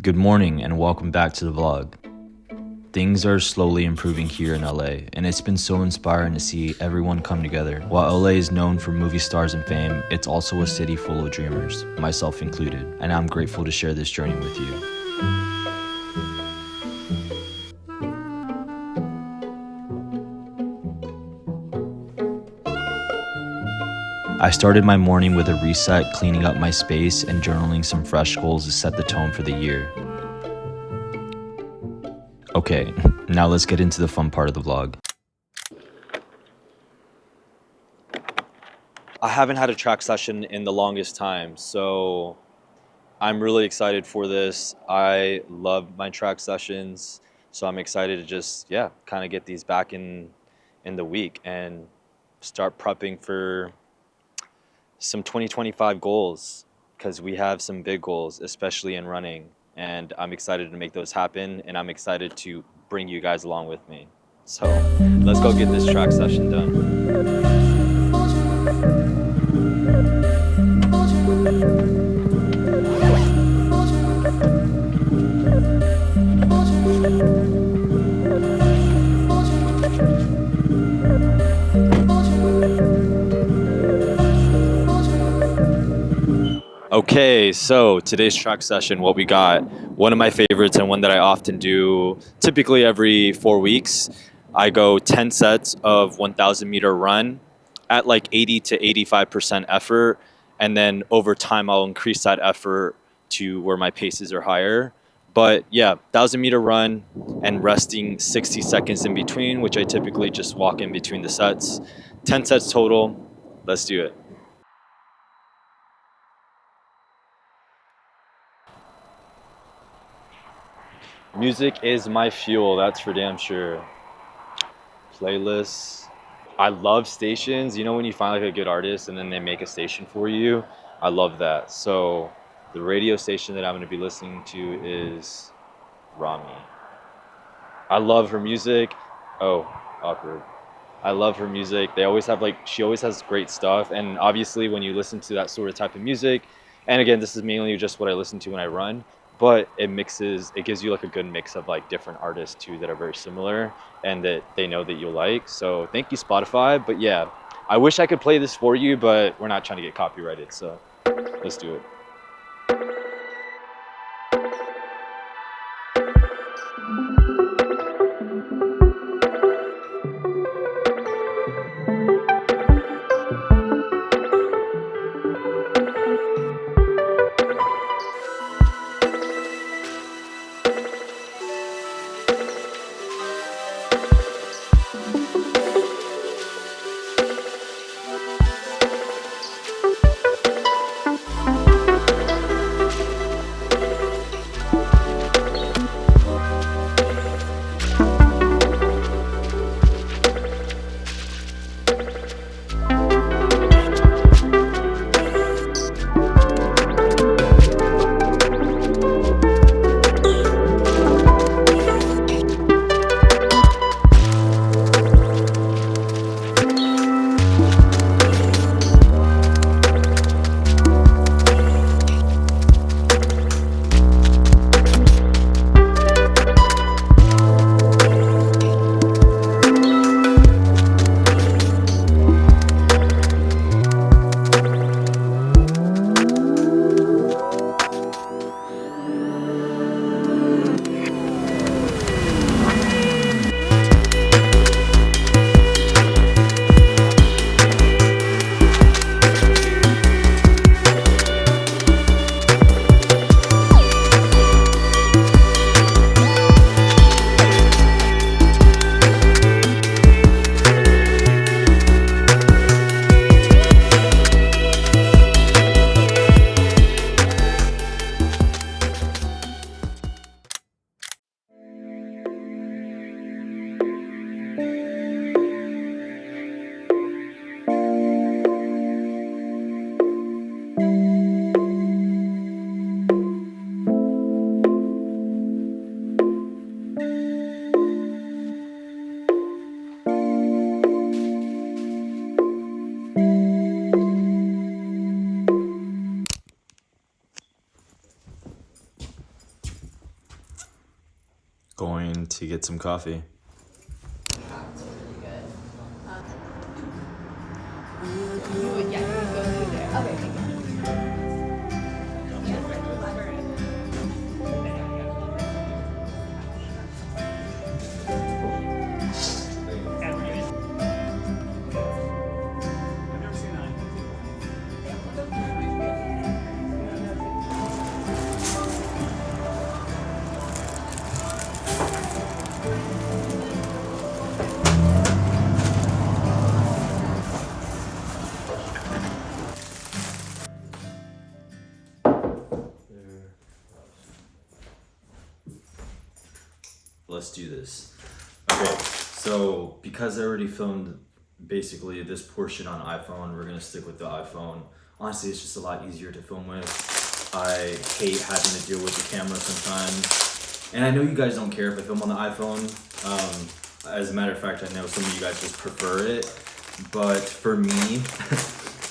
Good morning and welcome back to the vlog. Things are slowly improving here in LA, and it's been so inspiring to see everyone come together. While LA is known for movie stars and fame, it's also a city full of dreamers, myself included, and I'm grateful to share this journey with you. I started my morning with a reset, cleaning up my space and journaling some fresh goals to set the tone for the year. Okay, now let's get into the fun part of the vlog. I haven't had a track session in the longest time, so I'm really excited for this. I love my track sessions, so I'm excited to just, kind of get these back in the week and start prepping for some 2025 goals, because we have some big goals, especially in running, and I'm excited to make those happen, and I'm excited to bring you guys along with me. So let's go get this track session done. Okay, so today's track session, what we got, one of my favorites and one that I often do, typically every 4 weeks, I go 10 sets of 1,000 meter run at like 80 to 85% effort. And then over time, I'll increase that effort to where my paces are higher. But 1,000 meter run and resting 60 seconds in between, which I typically just walk in between the sets. 10 sets total. Let's do it. Music is my fuel, that's for damn sure. Playlists. I love stations. You know when you find like a good artist and then they make a station for you? I love that. So the radio station that I'm going to be listening to is Rami. I love her music. Oh, awkward. I love her music. They always have she always has great stuff. And obviously when you listen to that sort of type of music, and again, this is mainly just what I listen to when I run, but it gives you like a good mix of like different artists too that are very similar and that they know that you'll like. So thank you, Spotify. But I wish I could play this for you, but we're not trying to get copyrighted. So let's do it. Going to get some coffee. That's really good. You would go through there. Okay, thank you. Let's do this. Okay, so because I already filmed basically this portion on iPhone, we're gonna stick with the iPhone. Honestly, it's just a lot easier to film with. I hate having to deal with the camera sometimes. And I know you guys don't care if I film on the iPhone. As a matter of fact, I know some of you guys just prefer it. But for me,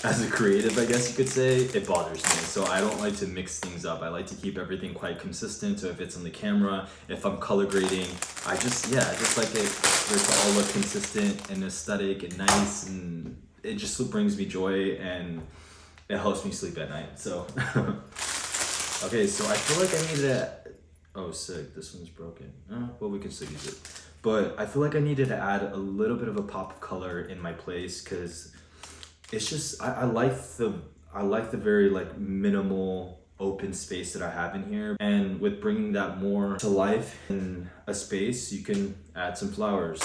as a creative, I guess you could say, it bothers me. So I don't like to mix things up. I like to keep everything quite consistent. So if it's on the camera, if I'm color grading, I just like it for it to all look consistent and aesthetic and nice, and it just brings me joy and it helps me sleep at night. So, okay, so I feel like I need to, oh sick, this one's broken. Well, we can still use it. But I feel like I needed to add a little bit of a pop of color in my place, because it's just I like the very like minimal open space that I have in here, and with bringing that more to life in a space, you can add some flowers.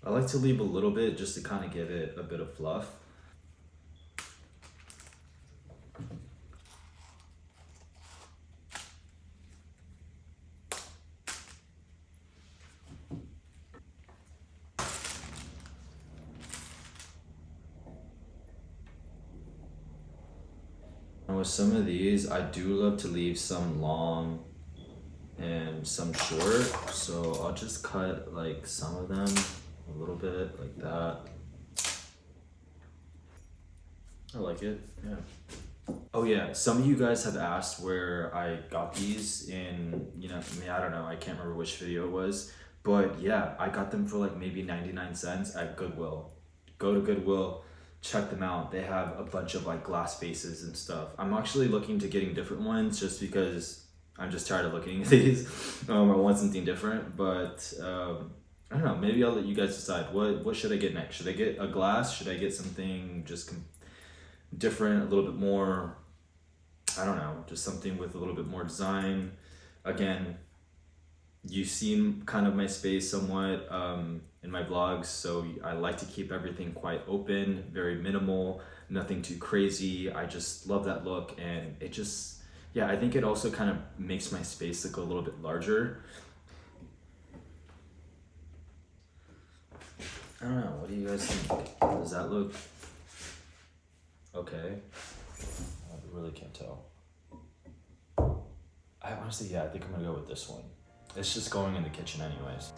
I like to leave a little bit just to kind of give it a bit of fluff. And with some of these, I do love to leave some long and some short. So I'll just cut like some of them a little bit like that. I like it, yeah. Oh yeah, some of you guys have asked where I got these in, I don't know, I can't remember which video it was, but yeah, I got them for like maybe 99 cents at Goodwill. Go to Goodwill, check them out. They have a bunch of like glass faces and stuff. I'm actually looking to getting different ones just because I'm just tired of looking at these. I want something different, but I don't know, maybe I'll let you guys decide. What should I get next? Should I get a glass? Should I get something just different, a little bit more, I don't know, just something with a little bit more design? Again, you've seen kind of my space somewhat in my vlogs, so I like to keep everything quite open, very minimal, nothing too crazy. I just love that look, and it just, yeah, I think it also kind of makes my space look a little bit larger. I don't know, what do you guys think? Does that look okay? I really can't tell. I honestly, yeah, I think I'm gonna go with this one. It's just going in the kitchen anyways.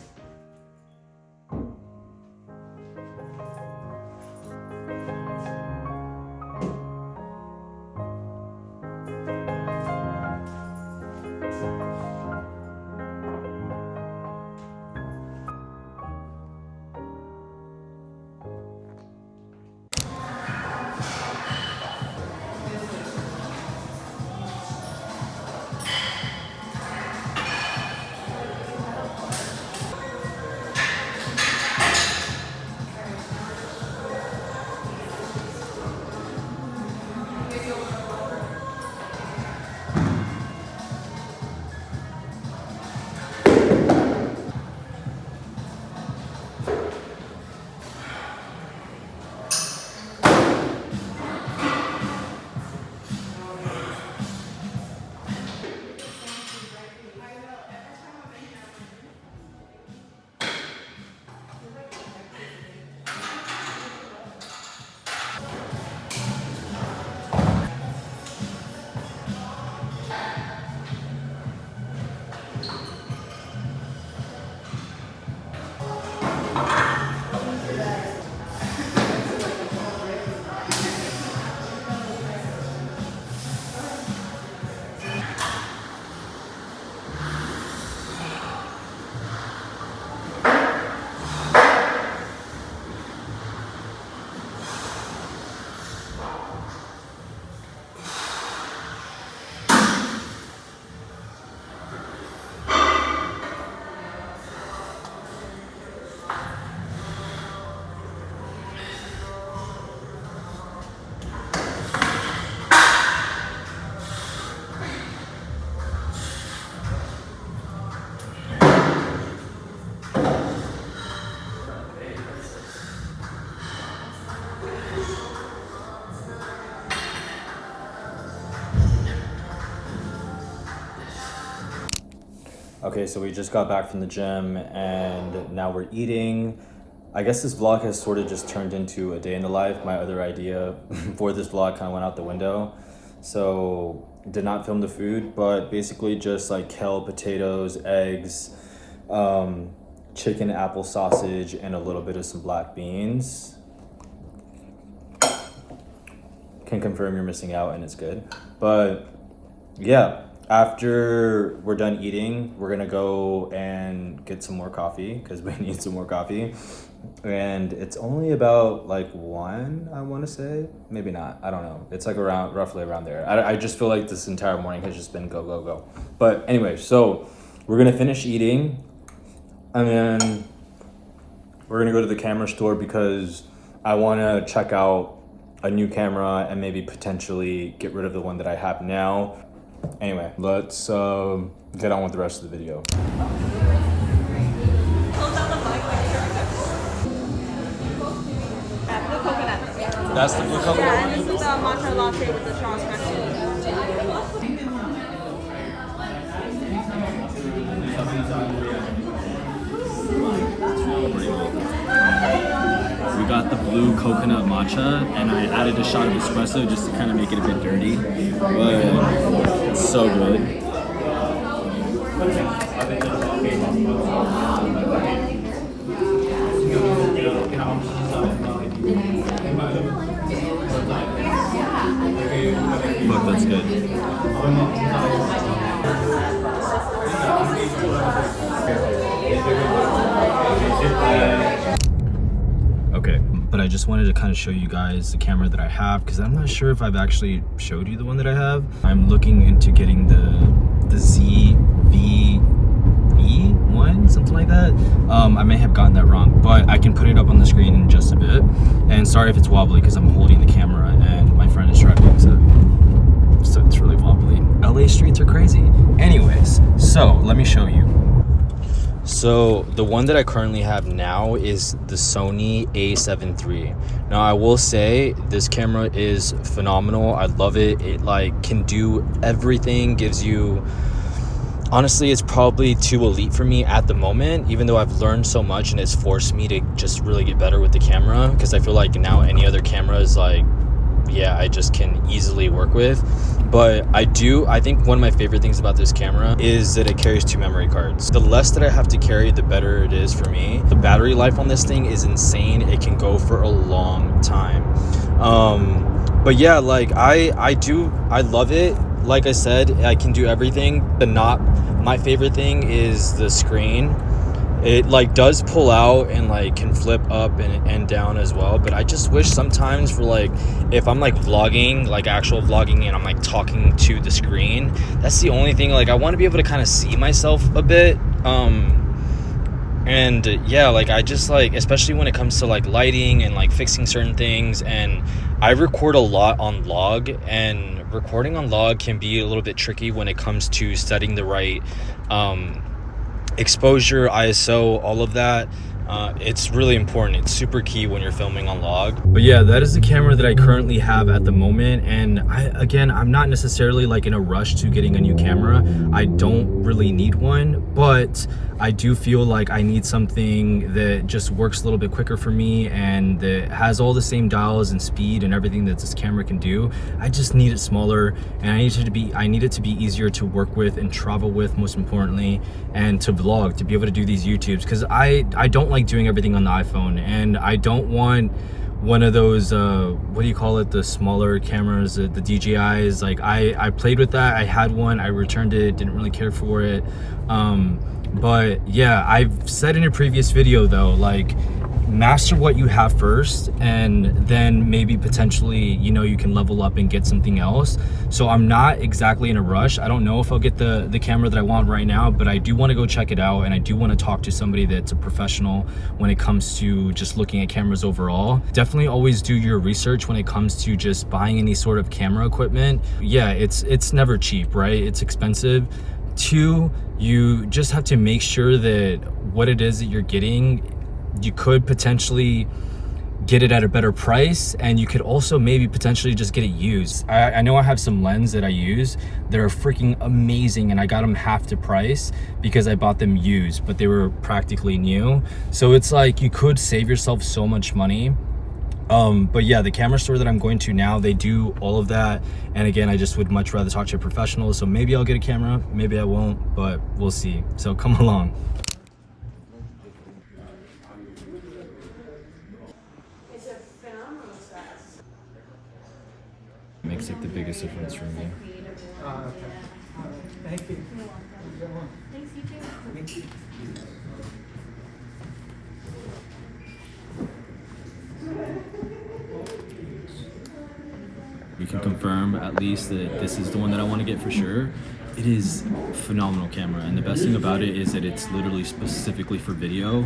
Okay, so we just got back from the gym and now we're eating. I guess this vlog has sort of just turned into a day in the life. My other idea for this vlog kind of went out the window. So did not film the food, but basically just like kale, potatoes, eggs, chicken, apple sausage, and a little bit of some black beans. Can confirm you're missing out and it's good. But yeah, after we're done eating, we're gonna go and get some more coffee because we need some more coffee. And it's only about like 1, I want to say, maybe not, I don't know, it's like around roughly around there. I just feel like this entire morning has just been go go go. But anyway, so we're gonna finish eating and then we're gonna go to the camera store because I want to check out a new camera and maybe potentially get rid of the one that I have now. Anyway, let's get on with the rest of the video. That's the blue coconut? Yeah, and this is the matcha latte with the straw special. We got the blue coconut matcha and I added a shot of espresso just to kind of make it a bit dirty. But it's so good. Fuck, that's good. Okay, but I just wanted to kind of show you guys the camera that I have because I'm not sure if I've actually showed you the one that I have. I'm looking into getting the ZV-E one, something like that. I may have gotten that wrong, but I can put it up on the screen in just a bit. And sorry if it's wobbly because I'm holding the camera and my friend is driving, so it's really wobbly. LA streets are crazy. Anyways, so let me show you. So the one that I currently have now is the Sony A7 III. Now I will say this camera is phenomenal. I love it. It like can do everything, gives you, honestly, it's probably too elite for me at the moment, even though I've learned so much and it's forced me to just really get better with the camera because I feel like now any other camera is like, yeah, I just can easily work with. But I think one of my favorite things about this camera is that it carries 2 memory cards. The less that I have to carry, the better it is for me. The battery life on this thing is insane. It can go for a long time. But yeah, like I love it. Like I said, I can do everything. My favorite thing is the screen. It like does pull out and like can flip up and down as well, but I just wish sometimes for like if I'm like vlogging, like actual vlogging, and I'm like talking to the screen, that's the only thing. Like I want to be able to kind of see myself a bit, and yeah, like I just like, especially when it comes to like lighting and like fixing certain things, and I record a lot on log, and recording on log can be a little bit tricky when it comes to setting the right exposure, ISO, all of that. It's really important. It's super key when you're filming on log. But yeah, that is the camera that I currently have at the moment, and I'm not necessarily like in a rush to getting a new camera. I don't really need one, but I do feel like I need something that just works a little bit quicker for me and that has all the same dials and speed and everything that this camera can do. I just need it smaller, and I need it to be easier to work with and travel with, most importantly, and to vlog, to be able to do these YouTubes, because I don't like doing everything on the iPhone, and I don't want one of those what do you call it, the smaller cameras, the DJIs. Like I played with that, I had one, I returned it, didn't really care for it. But yeah, I've said in a previous video though, like master what you have first, and then maybe potentially, you know, you can level up and get something else. So I'm not exactly in a rush. I don't know if I'll get the camera that I want right now, but I do want to go check it out, and I do want to talk to somebody that's a professional when it comes to just looking at cameras overall. Definitely always do your research when it comes to just buying any sort of camera equipment. Yeah, it's never cheap, right? It's expensive. 2, you just have to make sure that what it is that you're getting, you could potentially get it at a better price, and you could also maybe potentially just get it used. I know I have some lens that I use that are freaking amazing, and I got them half the price because I bought them used, but they were practically new. So it's like you could save yourself so much money. But yeah, the camera store that I'm going to now, they do all of that. And again, I just would much rather talk to a professional. So maybe I'll get a camera, maybe I won't, but we'll see. So come along. Makes like the biggest difference for me. Thank you. You can confirm at least that this is the one that I want to get for sure. It is a phenomenal camera, and the best thing about it is that it's literally specifically for video,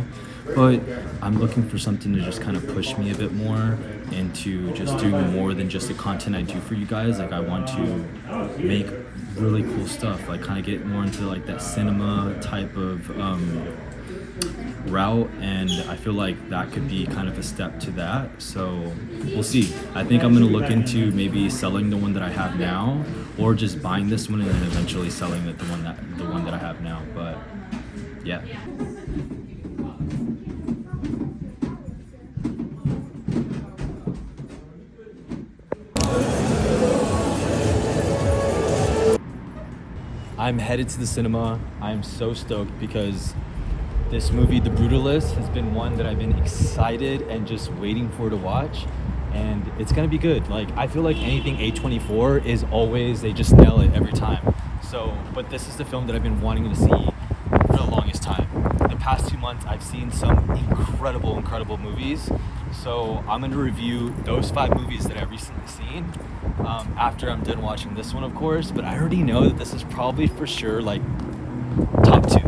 but I'm looking for something to just kind of push me a bit more into just doing more than just the content I do for you guys. Like, I want to make really cool stuff, like kind of get more into like that cinema type of route, and I feel like that could be kind of a step to that. So we'll see. I think I'm gonna look into maybe selling the one that I have now, or just buying this one and then eventually selling the one that I have now. But yeah. I'm headed to the cinema. I'm so stoked because this movie, The Brutalist, has been one that I've been excited and just waiting for to watch, and it's gonna be good. Like, I feel like anything A24 is always, they just nail it every time. So, but this is the film that I've been wanting to see for the longest time. The past 2 months, I've seen some incredible movies. So I'm gonna review those 5 movies that I've recently seen after I'm done watching this one, of course. But I already know that this is probably for sure like top 2.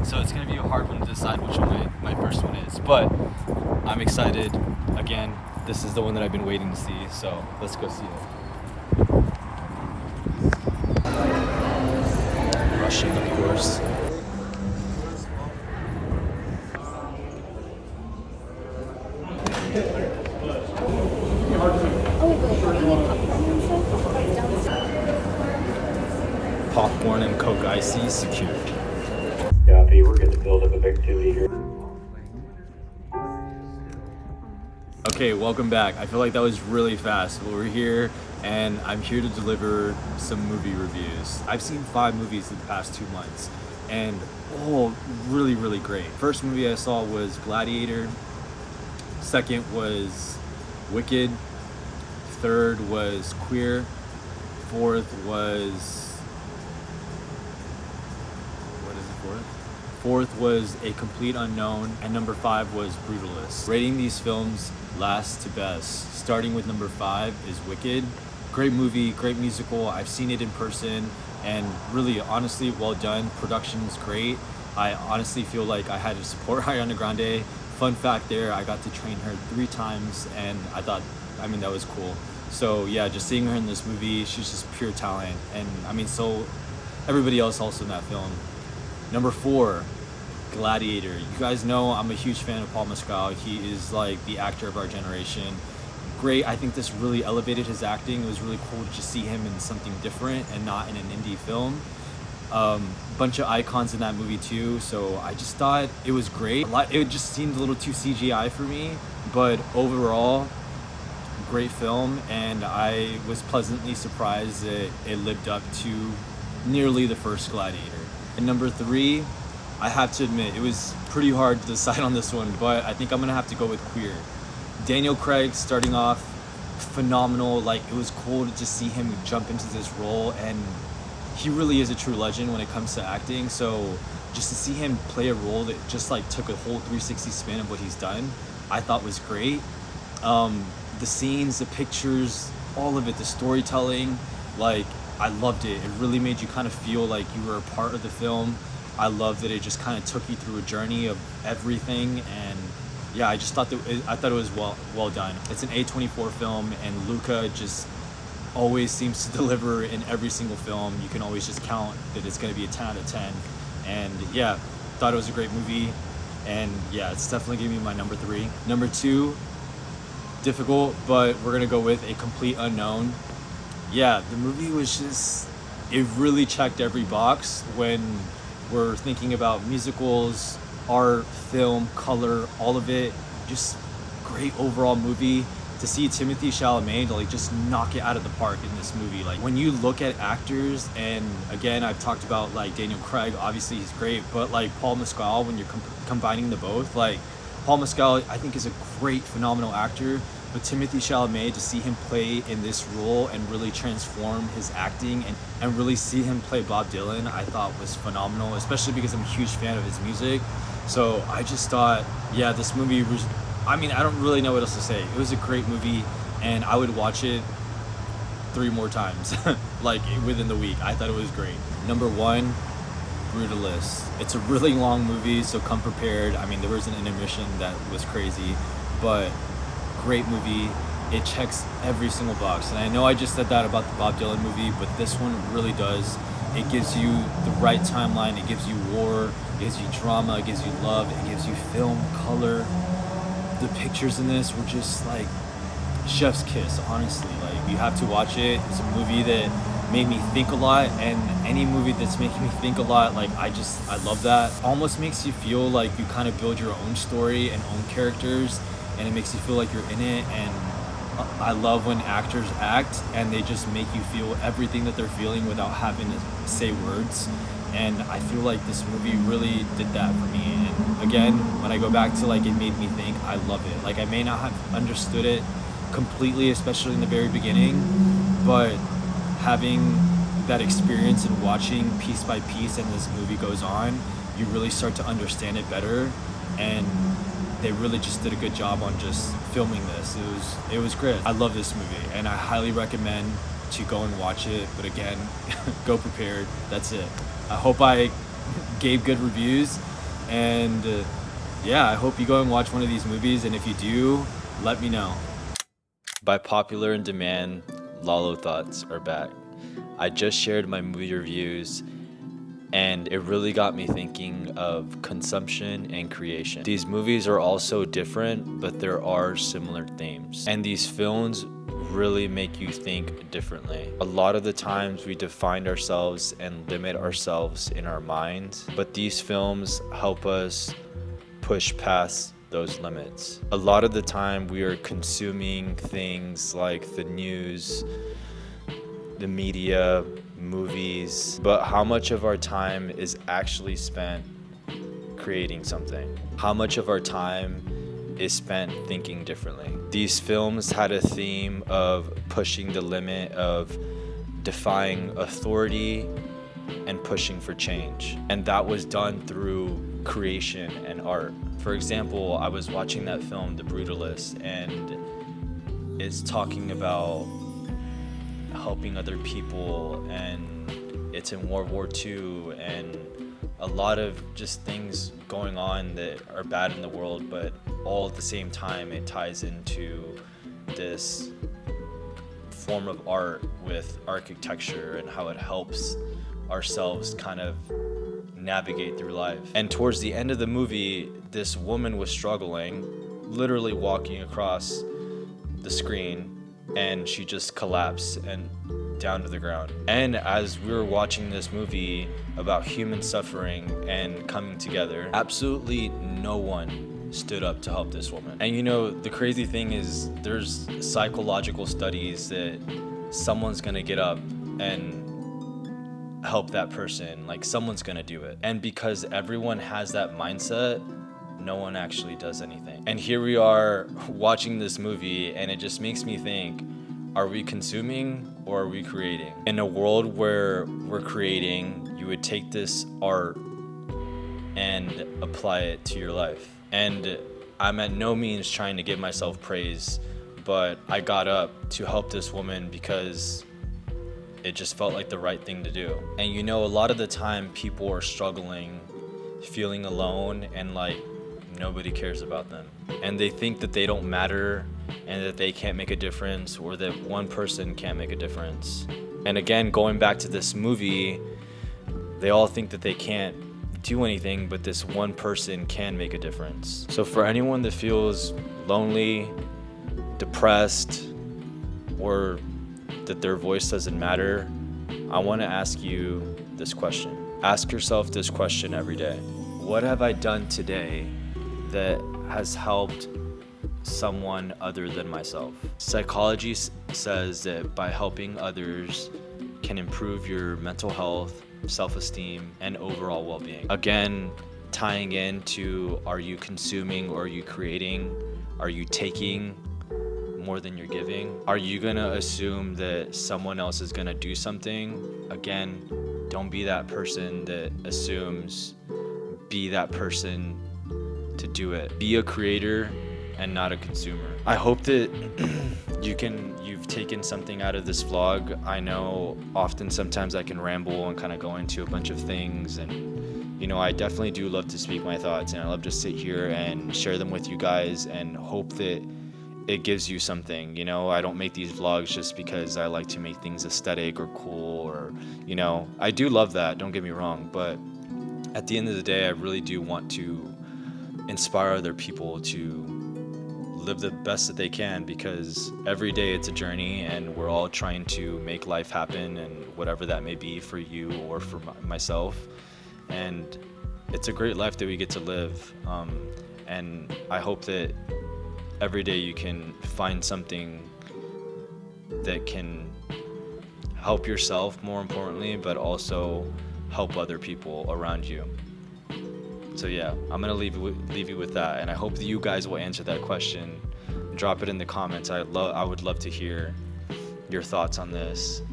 So it's gonna be a hard one to decide which one my first one is. But I'm excited. Again, this is the one that I've been waiting to see. So let's go see it. Rushing, of course. Popcorn and Coke Icy secured. Copy, we're good to build up a big activity here. Okay, welcome back. I feel like that was really fast, but we're here and I'm here to deliver some movie reviews. I've seen 5 movies in the past 2 months, and all really great. First movie I saw was Gladiator. Second was Wicked. Third was Queer. Fourth was... what is it, fourth? Fourth was A Complete Unknown, and number 5 was Brutalist. Rating these films last to best. Starting with number 5 is Wicked. Great movie, great musical. I've seen it in person, and really, honestly, well done. Production's great. I honestly feel like I had to support Ariana Grande. Fun fact there, I got to train her 3 times, and that was cool. So yeah, just seeing her in this movie, she's just pure talent. And I mean, so everybody else also in that film. Number 4, Gladiator. You guys know I'm a huge fan of Paul Mescal. He is like the actor of our generation. Great. I think this really elevated his acting. It was really cool to just see him in something different and not in an indie film. Bunch of icons in that movie too, so I just thought it was great. It just seemed a little too CGI for me, but overall, great film, and I was pleasantly surprised that it lived up to nearly the first Gladiator. And number 3, I have to admit, it was pretty hard to decide on this one, but I think I'm gonna have to go with Queer. Daniel Craig starting off phenomenal. Like, it was cool to just see him jump into this role, and he really is a true legend when it comes to acting. So just to see him play a role that just like took a whole 360 spin of what he's done, I thought was great. The scenes, the pictures, all of it, the storytelling, like, I loved it. It really made you kind of feel like you were a part of the film. I love that it just kind of took you through a journey of everything, and yeah, I just thought it was well done. It's an A24 film, and Luca just always seems to deliver in every single film. You can always just count that it's going to be a 10 out of 10. And yeah, thought it was a great movie, and yeah, it's definitely giving me my number 3. Number 2, difficult, but we're gonna go with a complete unknown. Yeah, the movie was just, it really checked every box when we're thinking about musicals, art, film, color, all of it. Just great overall movie. To see Timothy Chalamet like just knock it out of the park in this movie. Like when you look at actors, and again I've talked about like Daniel Craig, obviously he's great, but like Paul Mescal, when you're combining the both, like Paul Mescal I think is a great, phenomenal actor, but Timothy Chalamet, to see him play in this role and really transform his acting and really see him play Bob Dylan, I thought was phenomenal, especially because I'm a huge fan of his music. So I just thought, yeah, this movie was, I mean, I don't really know what else to say. It was a great movie, and I would watch it 3 more times, like within the week. I thought it was great. Number 1, Brutalist. It's a really long movie, so come prepared. I mean, there was an intermission that was crazy, but great movie. It checks every single box. And I know I just said that about the Bob Dylan movie, but this one really does. It gives you the right timeline. It gives you war. It gives you drama. It gives you love. It gives you film, color. The pictures in this were just like chef's kiss, honestly. Like, you have to watch it. It's a movie that made me think a lot, and any movie that's making me think a lot, like I love that. Almost makes you feel like you kind of build your own story and own characters, and it makes you feel like you're in it. And I love when actors act and they just make you feel everything that they're feeling without having to say words. And I feel like this movie really did that for me. And again, when I go back to like it made me think, I love it. Like I may not have understood it completely, especially in the very beginning, but having that experience and watching piece by piece and this movie goes on, you really start to understand it better. And they really just did a good job on just filming this. It was great. I love this movie, and I highly recommend to go and watch it. But again, go prepared. That's it. I hope I gave good reviews, and yeah, I hope you go and watch one of these movies, and if you do, let me know. By popular demand, Lalo Thoughts are back. I just shared my movie reviews, and it really got me thinking of consumption and creation. These movies are all so different, but there are similar themes. And these films really make you think differently. A lot of the times we define ourselves and limit ourselves in our minds, but these films help us push past those limits. A lot of the time we are consuming things like the news, the media, movies, but how much of our time is actually spent creating something? How much of our time is spent thinking differently? These films had a theme of pushing the limit, of defying authority and pushing for change. And that was done through creation and art. For example, I was watching that film, The Brutalist, and it's talking about helping other people, and it's in World War II, and a lot of just things going on that are bad in the world, but all at the same time it ties into this form of art with architecture and how it helps ourselves kind of navigate through life. And towards the end of the movie, this woman was struggling, literally walking across the screen, and she just collapsed and down to the ground. And as we were watching this movie about human suffering and coming together, absolutely no one stood up to help this woman. And you know, the crazy thing is there's psychological studies that someone's gonna get up and help that person, like someone's gonna do it. And because everyone has that mindset, no one actually does anything. And here we are watching this movie, and it just makes me think, are we consuming or are we creating? In a world where we're creating, you would take this art and apply it to your life. And I'm at no means trying to give myself praise, but I got up to help this woman because it just felt like the right thing to do. And you know, a lot of the time people are struggling, feeling alone, and like nobody cares about them. And they think that they don't matter and that they can't make a difference, or that one person can't make a difference. And again, going back to this movie, they all think that they can't do anything, but this one person can make a difference. So for anyone that feels lonely, depressed or that their voice doesn't matter, I want to ask you this question. Ask yourself this question every day. What have I done today that has helped someone other than myself? Psychology says that by helping others can improve your mental health, self-esteem, and overall well-being. Again, tying into, are you consuming or are you creating? Are you taking more than you're giving? Are you gonna assume that someone else is gonna do something? Again, don't be that person that assumes. Be that person to do it. Be a creator and not a consumer. I hope that you've taken something out of this vlog. I know often sometimes I can ramble and kind of go into a bunch of things, and I definitely do love to speak my thoughts, and I love to sit here and share them with you guys and hope that it gives you something. I don't make these vlogs just because I like to make things aesthetic or cool, or I do love that, don't get me wrong, but at the end of the day, I really do want to inspire other people to live the best that they can, because every day it's a journey and we're all trying to make life happen, and whatever that may be for you or for myself. And it's a great life that we get to live. And I hope that every day you can find something that can help yourself, more importantly, but also help other people around you. So yeah, I'm gonna leave you with that, and I hope that you guys will answer that question. Drop it in the comments. I would love to hear your thoughts on this.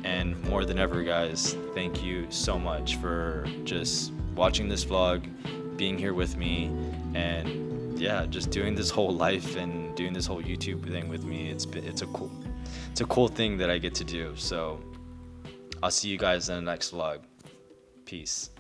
And more than ever, guys, thank you so much for just watching this vlog, being here with me, and yeah, just doing this whole life and doing this whole YouTube thing with me. It's a cool thing that I get to do. So I'll see you guys in the next vlog. Peace.